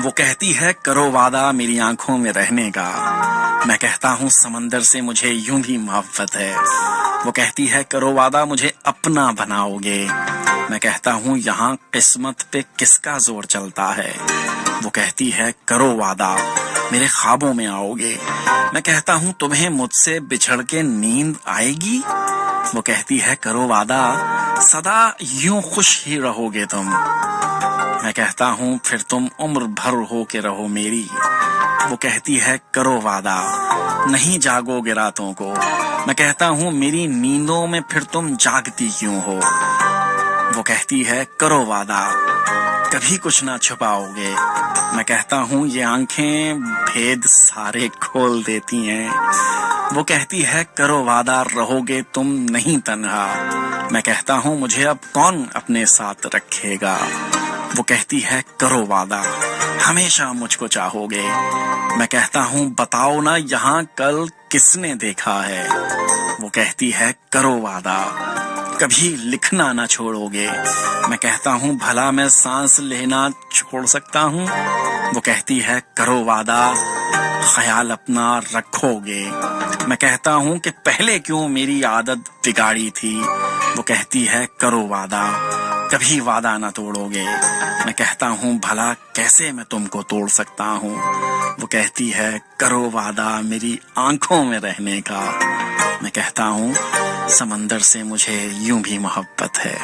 وہ کہتی ہے کرو وعدہ میری آنکھوں میں رہنے کا، میں کہتا ہوں سمندر سے مجھے یوں بھی محبت ہے۔ وہ کہتی ہے کرو وعدہ مجھے اپنا بناؤ گے، میں کہتا ہوں یہاں قسمت پہ کس کا زور چلتا ہے۔ وہ کہتی ہے کرو وعدہ میرے خوابوں میں آؤ گے، میں کہتا ہوں تمہیں مجھ سے بچھڑ کے نیند آئے گی۔ وہ کہتی ہے کرو وعدہ سدا یوں خوش ہی رہو گے تم، میں کہتا ہوں پھر تم عمر بھر ہو کے رہو میری۔ وہ کہتی ہے کرو وعدہ نہیں جاگو گے راتوں کو، میں کہتا ہوں میری نیندوں میں پھر تم جاگتی کیوں ہو۔ وہ کہتی ہے کرو وعدہ کبھی کچھ نہ چھپاؤ گے، میں کہتا ہوں یہ آنکھیں بھید سارے کھول دیتی ہیں۔ وہ کہتی ہے کرو وعدہ رہو گے تم نہیں تنہا، میں کہتا ہوں مجھے اب کون اپنے ساتھ رکھے گا۔ وہ کہتی ہے کرو وعدہ ہمیشہ مجھ کو چاہو گے، میں کہتا ہوں بتاؤ نا یہاں کل کس نے دیکھا ہے۔ وہ کہتی ہے کرو وعدہ کبھی لکھنا نہ چھوڑو گے، میں کہتا ہوں بھلا میں سانس لینا چھوڑ سکتا ہوں۔ وہ کہتی ہے کرو وعدہ خیال اپنا رکھو گے، میں کہتا ہوں کہ پہلے کیوں میری عادت بگاڑی تھی۔ وہ کہتی ہے کرو وعدہ کبھی وعدہ نہ توڑو گے، میں کہتا ہوں بھلا کیسے میں تم کو توڑ سکتا ہوں۔ وہ کہتی ہے کرو وعدہ میری آنکھوں میں رہنے کا، میں کہتا ہوں سمندر سے مجھے یوں بھی محبت ہے۔